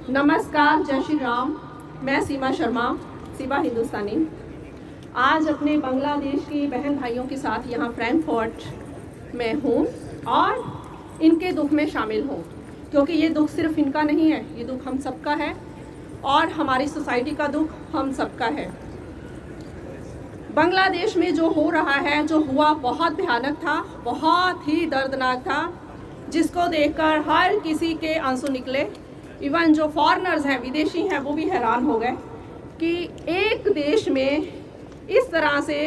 नमस्कार, जय श्री राम। मैं सीमा शर्मा, सीमा हिंदुस्तानी। आज अपने बांग्लादेश की बहन भाइयों के साथ यहाँ फ्रैंकफर्ट में हूँ और इनके दुख में शामिल हूँ, क्योंकि ये दुख सिर्फ इनका नहीं है, ये दुख हम सबका है और हमारी सोसाइटी का दुख हम सबका है। बांग्लादेश में जो हो रहा है, जो हुआ, बहुत भयानक था, बहुत ही दर्दनाक था, जिसको देखकर हर किसी के आंसू निकले। इवन जो फॉरेनर्स हैं, विदेशी हैं, वो भी हैरान हो गए कि एक देश में इस तरह से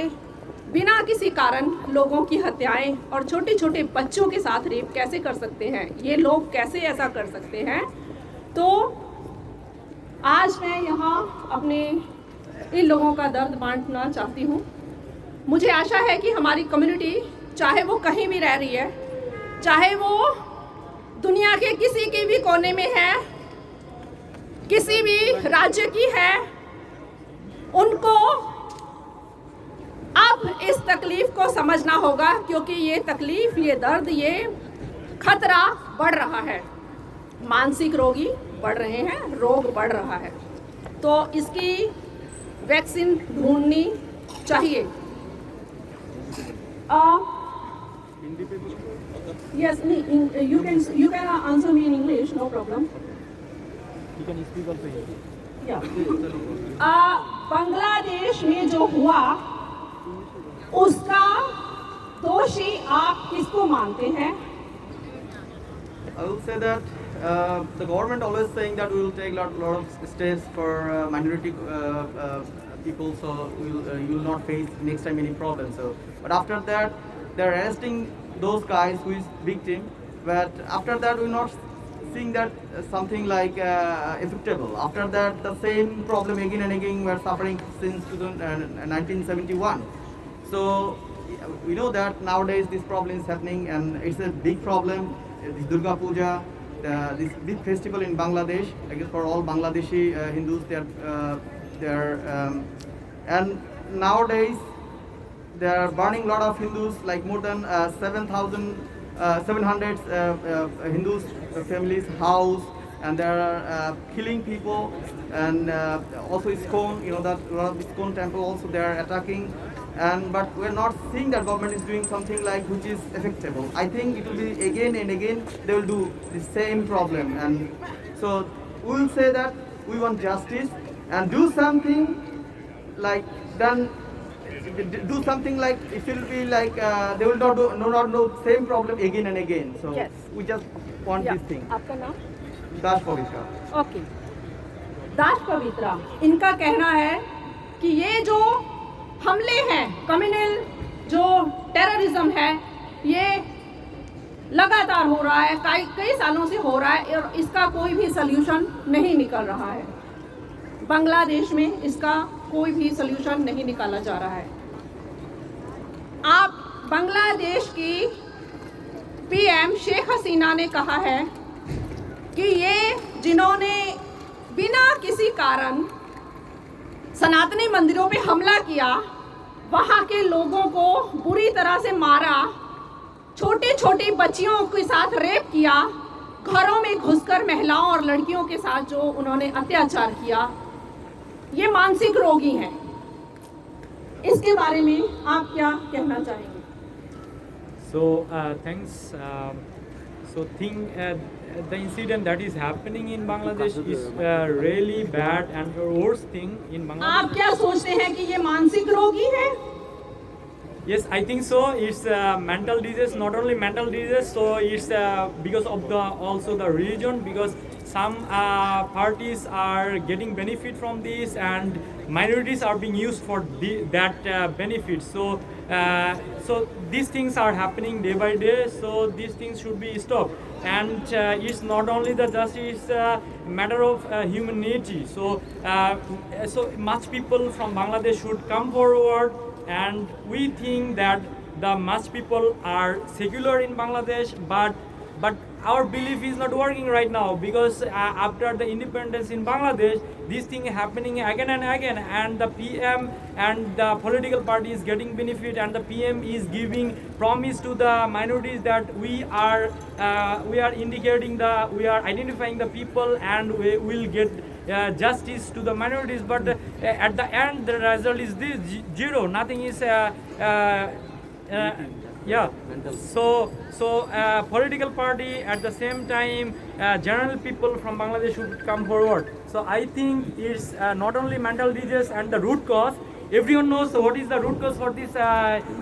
बिना किसी कारण लोगों की हत्याएं और छोटे छोटे बच्चों के साथ रेप कैसे कर सकते हैं, ये लोग कैसे ऐसा कर सकते हैं। तो आज मैं यहाँ अपने इन लोगों का दर्द बांटना चाहती हूँ। मुझे आशा है कि हमारी कम्युनिटी, चाहे वो कहीं भी रह रही है, चाहे वो दुनिया के किसी के भी कोने में है, किसी भी राज्य की है, उनको अब इस तकलीफ को समझना होगा, क्योंकि ये तकलीफ, ये दर्द, ये खतरा बढ़ रहा है। मानसिक रोगी बढ़ रहे हैं, रोग बढ़ रहा है, तो इसकी वैक्सीन ढूंढनी चाहिए। Yes, you can answer me in English, no problem. You can speak also Hindi. Yeah. Bangladesh में जो हुआ उसका दोषी आप किसको मानते हैं? I will say that the government always saying that we will take lot of steps for minority people, so you will not face next time any problem. So, but after that, they are arresting those guys who is victim. But after that, we will not seeing that something like effectable. After that, the same problem again and again we are suffering since 1971. So we know that nowadays this problem is happening, and it's a big problem. This Durga Puja, this big festival in Bangladesh, I guess for all Bangladeshi Hindus, and nowadays they are burning a lot of Hindus, like more than 700 Hindus families' house, and they are killing people, and also ISKCON, you know that a lot of ISKCON temple also they are attacking. And but we're not seeing that government is doing something like which is effectable. I think it will be again and again they will do the same problem, and so we will say that we want justice and do something like then do something like it will be like they will not do same problem again and again. So Yes. we just want this thing. आपका नाम? Dash Pavitra. Okay, दास पवित्रा, इनका कहना है कि ये जो हमले हैं, कम्युनल जो टेररिज्म है, ये लगातार हो रहा है, कई सालों से हो रहा है और इसका कोई भी सल्यूशन नहीं निकल रहा है। बांग्लादेश में इसका कोई भी सल्यूशन नहीं निकाला जा रहा है। आप बांग्लादेश की पीएम शेख हसीना ने कहा है कि ये जिन्होंने बिना किसी कारण सनातनी मंदिरों पे हमला किया, वहाँ के लोगों को बुरी तरह से मारा, छोटी छोटी बच्चियों के साथ रेप किया, घरों में घुसकर महिलाओं और लड़कियों के साथ जो उन्होंने अत्याचार किया, ये मानसिक रोगी हैं। इसके बारे में आप क्या कहना चाहेंगे? So thanks. The incident that is happening in Bangladesh is really bad and the worst thing in Bangladesh. आप क्या सोचते हैं कि ये मानसिक रोगी है? Yes, I think so. It's mental disease, not only mental disease. So it's because of also the religion, because some parties are getting benefit from this, and minorities are being used for that benefit. So these things are happening day by day. So these things should be stopped. And it's not only the justice, it's a matter of humanity. So much people from Bangladesh should come forward. And we think that the much people are secular in Bangladesh, but our belief is not working right now, because after the independence in Bangladesh, this thing happening again and again, and the PM and the political party is getting benefit, and the PM is giving promise to the minorities that we are indicating we are identifying the people, and we will get justice to the minorities, but at the end the result is this zero. Nothing is yeah. So political party, at the same time general people from Bangladesh should come forward. So I think it's not only mental disease and the root cause. Everyone knows what is the root cause for this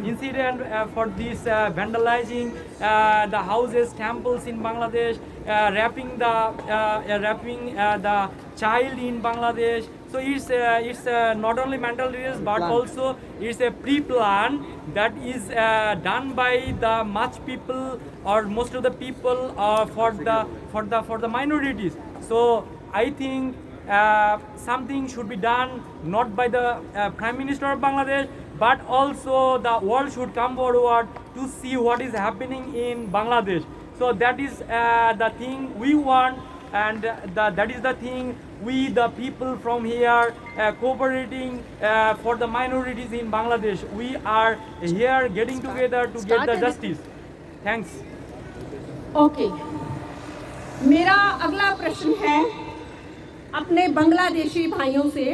incident, for this vandalizing the houses, temples in Bangladesh, raping the child in Bangladesh. So it's not only mental disease, but also it's a pre-plan that is done by the much people or most of the people for the minorities. So I think something should be done, not by the Prime Minister of Bangladesh, but also the world should come forward to see what is happening in Bangladesh. So that is the thing we want, and that is the thing we, the people from here, cooperating for the minorities in Bangladesh. We are here getting together to get the justice. Thanks. Okay, मेरा अगला प्रश्न है अपने बांग्लादेशी भाइयों से।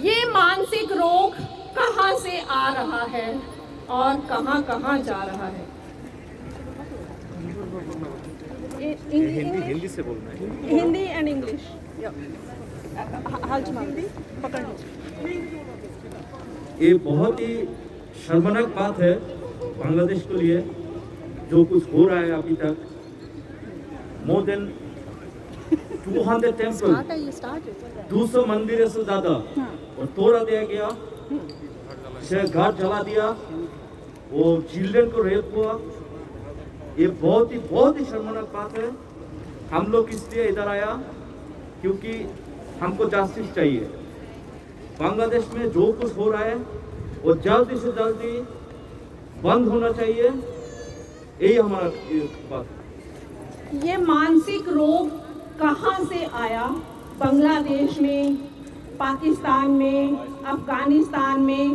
ये मानसिक रोग कहाँ से आ रहा है और कहाँ कहाँ जा रहा है? हिंदी से बोलना है। Hindi and English. ये बहुत ही शर्मनाक बात है बांग्लादेश के लिए, जो कुछ हो रहा है अभी तक। मोर देन 200 टेम्पल, 200 मंदिर से ज्यादा और तोड़ा दिया गया, घर जला दिया, वो चिल्ड्रन को रेप हुआ। ये बहुत ही शर्मनाक बात है। हम लोग इसलिए इधर आया क्योंकि हमको जस्टिस चाहिए। बांग्लादेश में जो कुछ हो रहा है वो जल्दी से जल्दी बंद होना चाहिए, यही हमारा बात। ये मानसिक रोग कहाँ से आया? बांग्लादेश में, पाकिस्तान में, अफगानिस्तान में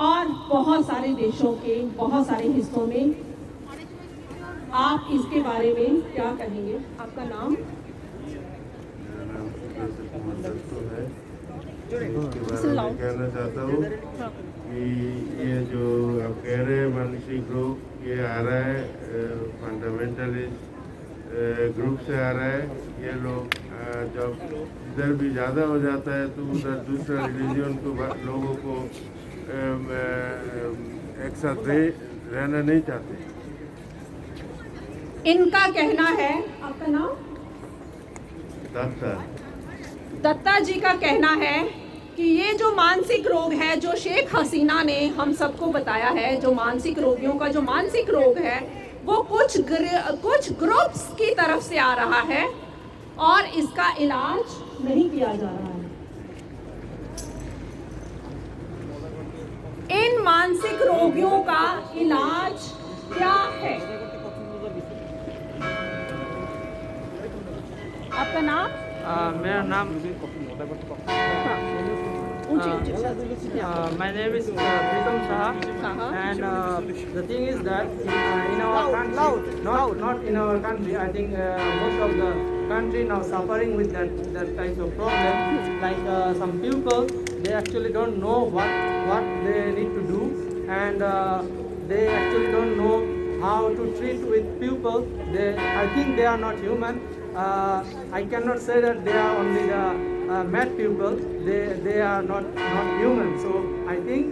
और बहुत सारे देशों के बहुत सारे हिस्सों में। आप इसके बारे में क्या कहेंगे? आपका नाम? कहना चाहता हूँ कि ये जो आप कह रहे हैं मानसिक रोग, ये आ रहा है फंडामेंटलिस्ट ग्रुप से आ रहा है। ये लोग जब इधर भी ज़्यादा हो जाता है तो उधर दूसरा रिलीजन को लोगों को एक साथ रहना नहीं चाहते। इनका कहना है, आपका नाम? दत्ता जी का कहना है कि ये जो मानसिक रोग है, जो शेख हसीना ने हम सबको बताया है, जो मानसिक रोगियों का जो मानसिक रोग है, वो कुछ ग्रुप्स की तरफ से आ रहा है और इसका इलाज नहीं किया जा रहा है। इन मानसिक रोगियों का इलाज क्या है? आपका नाम? मेरा नाम my name is Pritam Shah, and the thing is that in our country, not in our country, I think most of the country now suffering with that type of problem. Like some people, they actually don't know what they need to do, and they actually don't know how to treat with people. I think they are not human. I cannot say that they are only the mad people. They are not human. So I think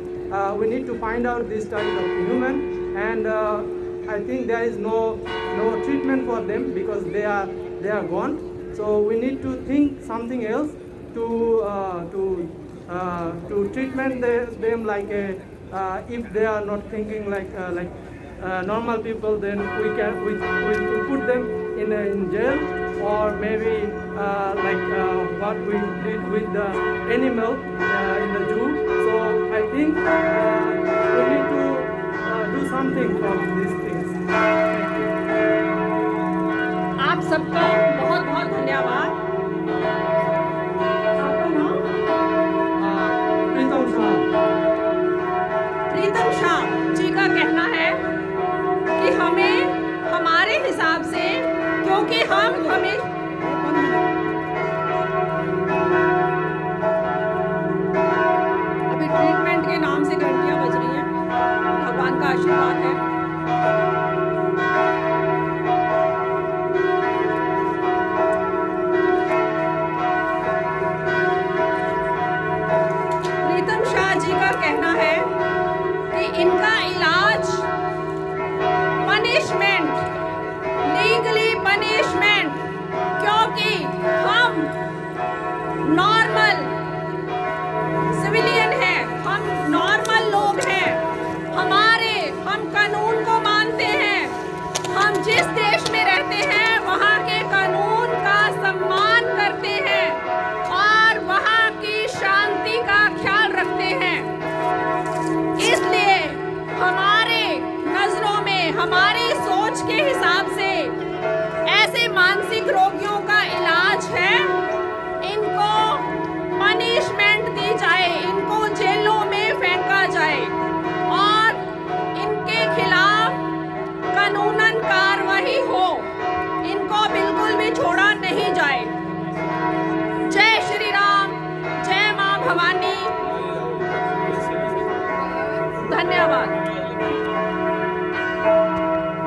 we need to find out this type of human, and I think there is no treatment for them because they are gone. So we need to think something else to treatment them like if they are not thinking like normal people, then we put them in jail, or maybe like what we did with the animal in the zoo. So I think we need to do something from these things. आप सबका बहुत बहुत धन्यवाद। आपका नाम? प्रीतम शाह। प्रीतम शाह जी का कहना है कि हमें हमारे हिसाब से, क्योंकि हमें अभी ट्रीटमेंट के नाम से घंटियां बज रही हैं, भगवान का आशीर्वाद है। प्रीतम शाह जी का कहना है कि इनका इलाज पनिशमेंट, लीगली पनिशमेंट, क्योंकि हम नॉर्मल सिविलियन हैं, हम नॉर्मल लोग हैं, हम कानून को मानते हैं, हम जिस देश में रहते हैं वहाँ के कानून का सम्मान करते हैं और वहाँ की शांति का ख्याल रखते हैं। इसलिए हमारे नजरों में, हमारी सोच के हिसाब से ऐसे मानसिक रोगियों का इलाज है, इनको पनिशमेंट दी जाए, इनको